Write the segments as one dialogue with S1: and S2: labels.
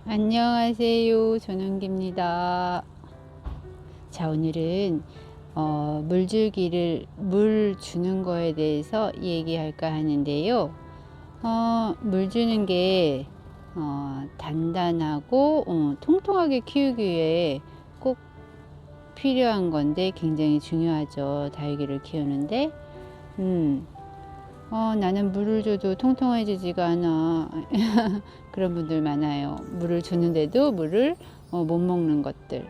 S1: 안녕하세요. 전은기입니다. 자, 오늘은 물 주는 거에 대해서 얘기할까 하는데요. 물 주는 게 단단하고 통통하게 키우기 위해 꼭 필요한 건데 굉장히 중요하죠. 다육이를 키우는데. 나는 물을 줘도 통통해지지가 않아. 그런 분들 많아요. 물을 주는데도 물을 못 먹는 것들.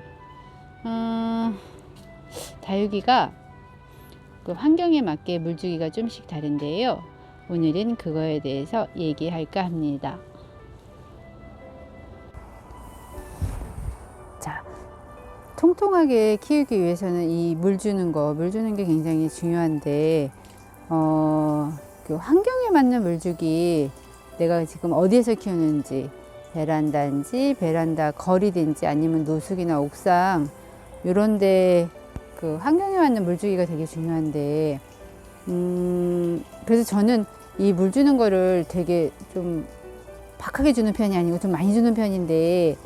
S1: 다육이가 그 환경에 맞게 물 주기가 좀씩 다른데요. 오늘은 그거에 대해서 얘기할까 합니다. 자, 통통하게 키우기 위해서는 이 물 주는 게 굉장히 중요한데, 그 환경에 맞는 물주기, 내가 지금 어디에서 키우는지, 베란다인지 베란다 거리든지 아니면 노숙이나 옥상 요런데 그 환경에 맞는 물주기가 되게 중요한데, 그래서 저는 이 물 주는 거를 되게 좀 박하게 주는 편이 아니고 좀 많이 주는 편인데,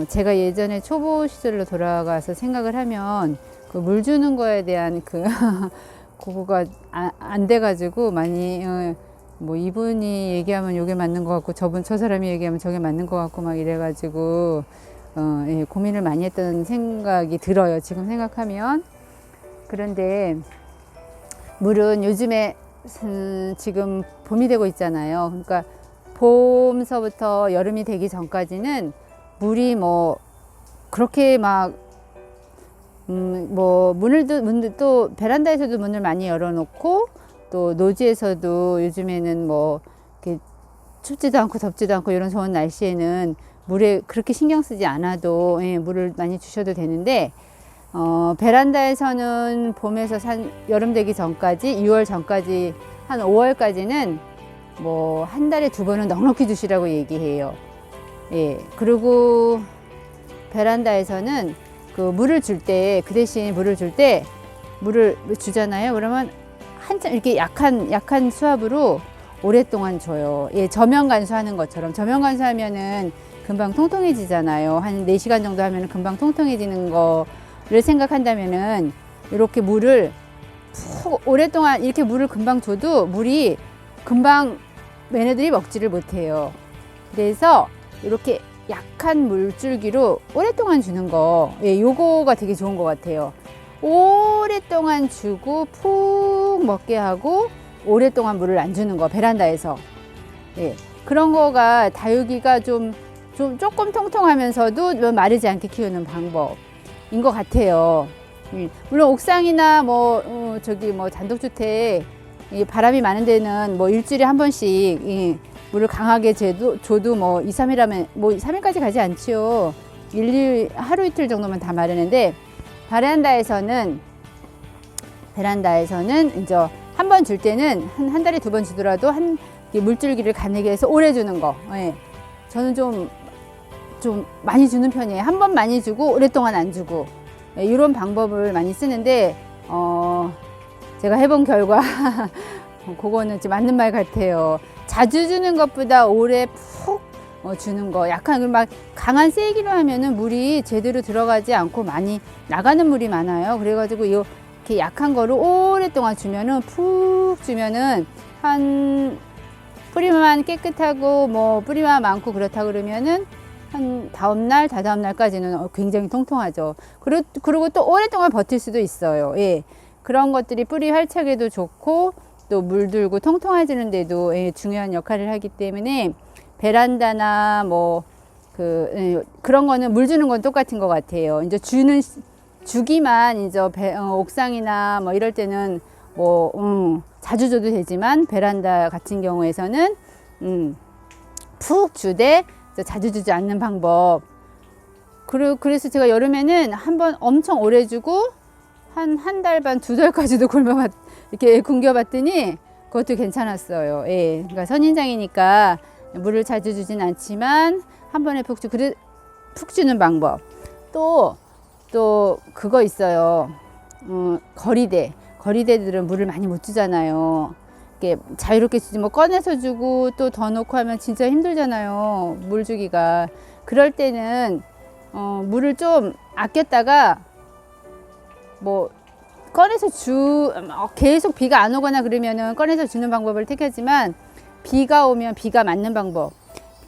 S1: 제가 예전에 초보 시절로 돌아가서 생각을 하면 그 물 주는 거에 대한 그거가 안 돼가지고 많이 뭐 이분이 얘기하면 요게 맞는 것 같고 저 사람이 얘기하면 저게 맞는 것 같고 막 이래가지고 예, 고민을 많이 했던 생각이 들어요, 지금 생각하면. 그런데 물은 요즘에 지금 봄이 되고 있잖아요. 그러니까 봄서부터 여름이 되기 전까지는 물이 뭐 그렇게 막 뭐 문을 또 베란다에서도 문을 많이 열어놓고 또 노지에서도 요즘에는 뭐 이렇게 춥지도 않고 덥지도 않고 이런 좋은 날씨에는 물에 그렇게 신경 쓰지 않아도 예, 물을 많이 주셔도 되는데, 베란다에서는 봄에서 여름 되기 전까지 6월 전까지 한 5월까지는 뭐 한 달에 2번은 넉넉히 주시라고 얘기해요. 예, 그리고 베란다에서는 그 물을 줄 때, 그 대신 물을 줄 때 물을 주잖아요. 그러면 한참 이렇게 약한 수압으로 오랫동안 줘요. 예, 저면 간수하는 것처럼. 저면 간수하면은 금방 통통해지잖아요. 한 4시간 정도 하면은 금방 통통해지는 거를 생각한다면은 이렇게 물을 푹 오랫동안 이렇게 물을 금방 줘도 물이 금방 얘네들이 먹지를 못해요. 그래서 이렇게 약한 물줄기로 오랫동안 주는 거, 예, 요거가 되게 좋은 것 같아요. 오랫동안 주고 푹 먹게 하고 오랫동안 물을 안 주는 거, 베란다에서. 예, 그런 거가 다육이가 조금 통통하면서도 마르지 않게 키우는 방법인 것 같아요. 물론 옥상이나 뭐 단독주택, 바람이 많은 데는 뭐 일주일에 한 번씩 물을 강하게 줘도 뭐 2, 3일하면 뭐 3일까지 가지 않지요. 하루 이틀 정도면 다 마르는데, 베란다에서는 이제 한 번 줄 때는 한 달에 2번 주더라도 물줄기를 가늘게 해서 오래 주는 거. 예. 저는 좀 많이 주는 편이에요. 한 번 많이 주고 오랫동안 안 주고. 예, 이런 방법을 많이 쓰는데, 제가 해본 결과 그거는 좀 맞는 말 같아요. 자주 주는 것보다 오래 푹 주는 거. 약간 막 강한 세기로 하면은 물이 제대로 들어가지 않고 많이 나가는 물이 많아요. 그래가지고 이렇게 약한 거를 오랫동안 주면은, 푹 주면은 한 뿌리만 깨끗하고 뭐 뿌리만 많고 그렇다 그러면은 한 다다음 날까지는 굉장히 통통하죠. 그리고 또 오랫동안 버틸 수도 있어요. 예. 그런 것들이 뿌리 활착에도 좋고 또 물들고 통통해지는데도 중요한 역할을 하기 때문에, 베란다나 뭐 그런 거는 물 주는 건 똑같은 것 같아요. 이제 주기만 이제 옥상이나 뭐 이럴 때는 뭐 자주 줘도 되지만, 베란다 같은 경우에서는 푹 주되 자주 주지 않는 방법. 그래서 제가 여름에는 한번 엄청 오래 주고 한 달 반, 2달까지도 이렇게 굶겨봤더니 그것도 괜찮았어요. 예. 그러니까 선인장이니까 물을 자주 주진 않지만 한 번에 푹 주는 방법. 또 그거 있어요. 거리대들은 물을 많이 못 주잖아요. 이렇게 자유롭게 주지 뭐 꺼내서 주고 또 더 넣고 하면 진짜 힘들잖아요. 물 주기가. 그럴 때는 물을 좀 아꼈다가 뭐 꺼내서 계속 비가 안 오거나 그러면은 꺼내서 주는 방법을 택하지만 비가 오면 비가 맞는 방법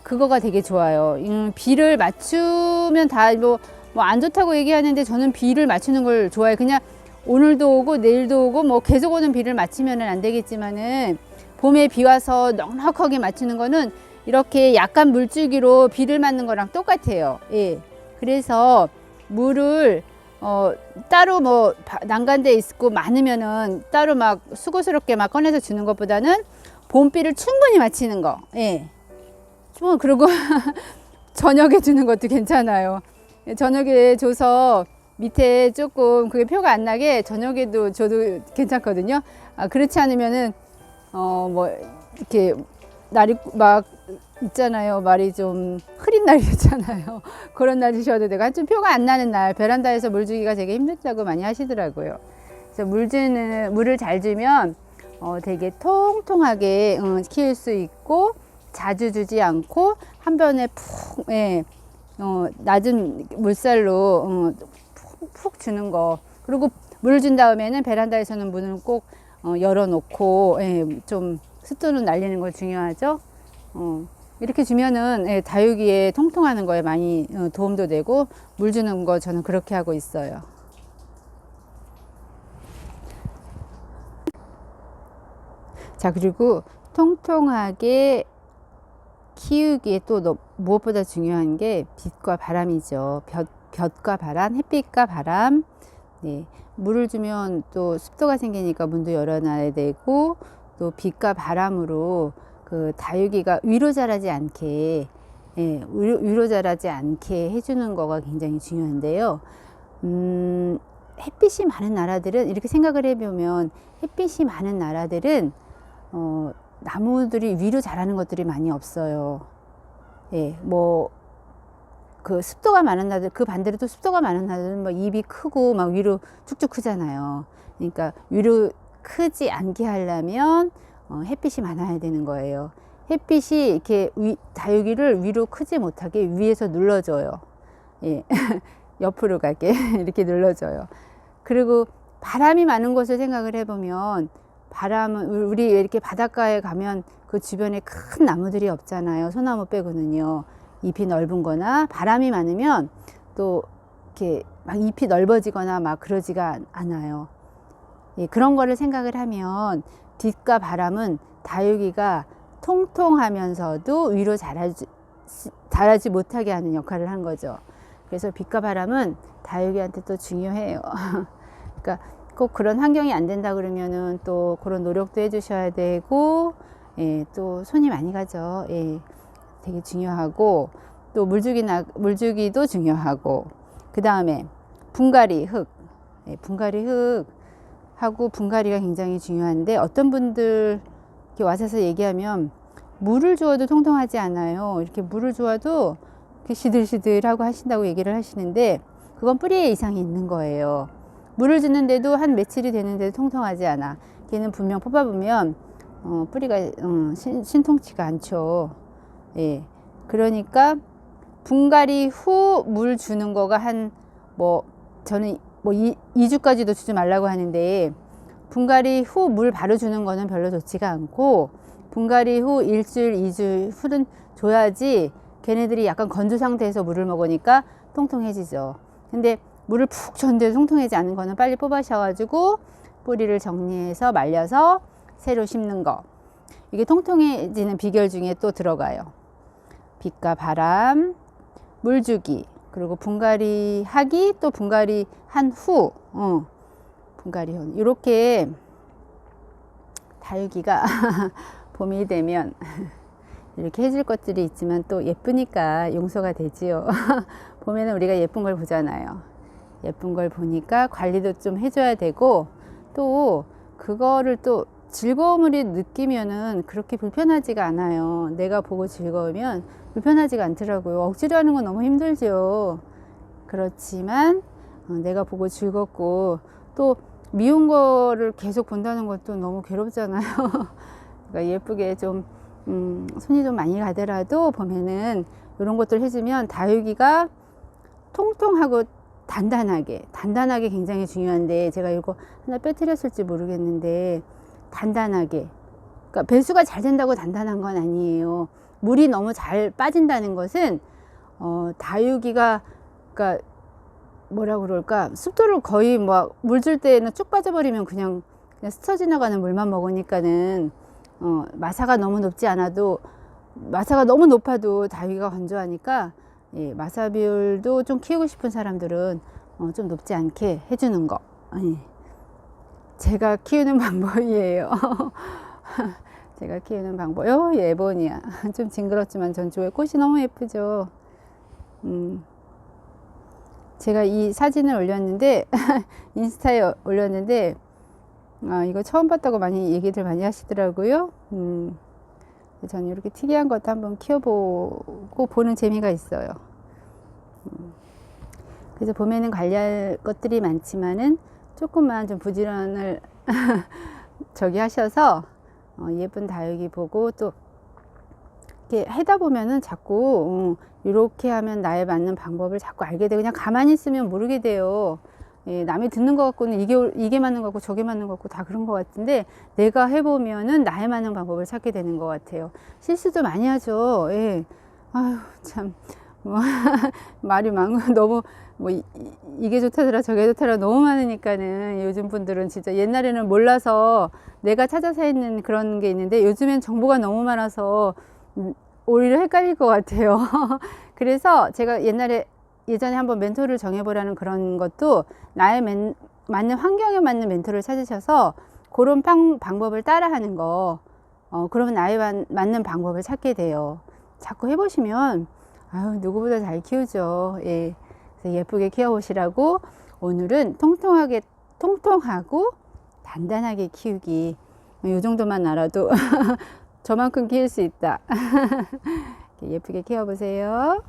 S1: 그거가 되게 좋아요. 비를 맞추면 다 뭐 안 좋다고 얘기하는데 저는 비를 맞추는 걸 좋아해요. 그냥 오늘도 오고 내일도 오고 뭐 계속 오는 비를 맞추면은 안 되겠지만은 봄에 비 와서 넉넉하게 맞추는 거는 이렇게 약간 물주기로 비를 맞는 거랑 똑같아요. 예. 그래서 물을 따로 뭐 난간돼 있고 많으면은 따로 막 수고스럽게 막 꺼내서 주는 것보다는 봄비를 충분히 맞추는 거. 예. 그리고 저녁에 주는 것도 괜찮아요. 저녁에 줘서 밑에 조금 그게 표가 안 나게 저녁에도 줘도 괜찮거든요. 그렇지 않으면은 뭐 이렇게 날이 막 있잖아요. 말이 좀 흐린 날이 있잖아요. 그런 날 주셔도 되고 좀 표가 안 나는 날 베란다에서 물 주기가 되게 힘들다고 많이 하시더라고요. 그래서 물을 잘 주면 되게 통통하게 키울 수 있고 자주 주지 않고 한 번에 푹 낮은 물살로 푹 주는 거. 그리고 물을 준 다음에는 베란다에서는 문을 꼭 열어놓고 좀 습도는 날리는 거 중요하죠. 이렇게 주면은 다육이에 통통하는 거에 많이 도움도 되고 물 주는 거 저는 그렇게 하고 있어요. 자, 그리고 통통하게 키우기에 또 무엇보다 중요한 게 빛과 바람이죠. 볕과 바람, 햇빛과 바람. 네. 물을 주면 또 습도가 생기니까 문도 열어놔야 되고 또 빛과 바람으로 그 다육이가 위로 자라지 않게 위로 자라지 않게 해주는 거가 굉장히 중요한데요. 햇빛이 많은 나라들은 이렇게 생각을 해보면 햇빛이 많은 나라들은 나무들이 위로 자라는 것들이 많이 없어요. 예, 뭐 그 습도가 많은 나라들, 그 반대로 또 습도가 많은 나라들은 뭐 잎이 크고 막 위로 쭉쭉 크잖아요. 그러니까 위로 크지 않게 하려면 햇빛이 많아야 되는 거예요. 햇빛이 이렇게 다육이를 위로 크지 못하게 위에서 눌러줘요. 예. 옆으로 가게 이렇게 눌러줘요. 그리고 바람이 많은 곳을 생각을 해보면 바람은 우리 이렇게 바닷가에 가면 그 주변에 큰 나무들이 없잖아요. 소나무 빼고는요. 잎이 넓은 거나 바람이 많으면 또 이렇게 막 잎이 넓어지거나 막 그러지가 않아요. 예, 그런 거를 생각을 하면 빛과 바람은 다육이가 통통하면서도 위로 자라지 못하게 하는 역할을 한 거죠. 그래서 빛과 바람은 다육이한테 또 중요해요. 그러니까 꼭 그런 환경이 안 된다 그러면은 또 그런 노력도 해주셔야 되고, 예, 또 손이 많이 가죠. 예, 되게 중요하고, 또 물주기도 중요하고, 그 다음에 분갈이 흙, 예, 분갈이 흙하고 분갈이가 굉장히 중요한데 어떤 분들 이렇게 와서 얘기하면 물을 주어도 통통하지 않아요. 이렇게 물을 주어도 이렇게 시들시들하고 하신다고 얘기를 하시는데 그건 뿌리에 이상이 있는 거예요. 물을 주는데도 한 며칠이 되는데도 통통하지 않아. 걔는 분명 뽑아보면 뿌리가 신통치가 않죠. 예. 그러니까 분갈이 후 물 주는 거가 저는 2주까지도 주지 말라고 하는데 분갈이 후 물 바로 주는 거는 별로 좋지가 않고 분갈이 후 일주일, 2주 후는 줘야지 걔네들이 약간 건조 상태에서 물을 먹으니까 통통해지죠. 근데 물을 푹 줬는데 통통하지 않은 거는 빨리 뽑아셔가지고 뿌리를 정리해서 말려서 새로 심는 거. 이게 통통해지는 비결 중에 또 들어가요. 빛과 바람, 물주기, 그리고 분갈이 하기, 또 분갈이 한 후, 분갈이 후. 이렇게 다육이가 봄이 되면 이렇게 해줄 것들이 있지만 또 예쁘니까 용서가 되지요. 봄에는 우리가 예쁜 걸 보잖아요. 예쁜 걸 보니까 관리도 좀 해줘야 되고 또 그거를 또 즐거움을 느끼면은 그렇게 불편하지가 않아요. 내가 보고 즐거우면 불편하지가 않더라고요. 억지로 하는 건 너무 힘들죠. 그렇지만 내가 보고 즐겁고 또 미운 거를 계속 본다는 것도 너무 괴롭잖아요. 그러니까 예쁘게 좀 손이 좀 많이 가더라도 봄에는 이런 것들 해주면 다육이가 통통하고 단단하게 굉장히 중요한데, 제가 이거 하나 빼뜨렸을지 모르겠는데, 단단하게, 그러니까 배수가 잘 된다고 단단한 건 아니에요. 물이 너무 잘 빠진다는 것은 다육이가, 그러니까 뭐라 그럴까, 습도를 거의 막 물 줄 때는 쭉 빠져버리면 그냥 스쳐 지나가는 물만 먹으니까는 마사가 너무 높지 않아도, 마사가 너무 높아도 다육이가 건조하니까, 예, 마사 비율도 좀 키우고 싶은 사람들은 좀 높지 않게 해주는 거, 예, 제가 키우는 방법이에요. 제가 키우는 방법. 예본이야. 좀 징그럽지만 전 좋아요. 꽃이 너무 예쁘죠. 제가 이 사진을 올렸는데 인스타에 올렸는데, 이거 처음 봤다고 얘기들 많이 하시더라고요. 저는 이렇게 특이한 것도 한번 키워보고 보는 재미가 있어요. 그래서 봄에는 관리할 것들이 많지만은 조금만 좀 부지런을 저기 하셔서 예쁜 다육이 보고, 또 이렇게 하다 보면은 자꾸 이렇게 하면 나에 맞는 방법을 자꾸 알게 되고, 그냥 가만히 있으면 모르게 돼요. 예, 남이 듣는 것 같고는 이게 맞는 것 같고 저게 맞는 것 같고 다 그런 것 같은데, 내가 해보면은 나에 맞는 방법을 찾게 되는 것 같아요. 실수도 많이 하죠. 예. 아유, 참. 말이 많고 너무 이게 좋다더라 저게 좋다더라 너무 많으니까는, 요즘 분들은 진짜, 옛날에는 몰라서 내가 찾아서 했는 그런 게 있는데, 요즘엔 정보가 너무 많아서 오히려 헷갈릴 것 같아요. 그래서 제가 예전에 한번 멘토를 정해보라는 그런 것도, 나의 맞는 환경에 맞는 멘토를 찾으셔서 그런 방법을 따라하는 거, 그러면 나에 맞는 방법을 찾게 돼요. 자꾸 해보시면 아유, 누구보다 잘 키우죠. 예. 그래서 예쁘게 키워보시라고, 오늘은 통통하고 단단하게 키우기, 이 정도만 알아도 저만큼 키울 수 있다. 예쁘게 키워보세요.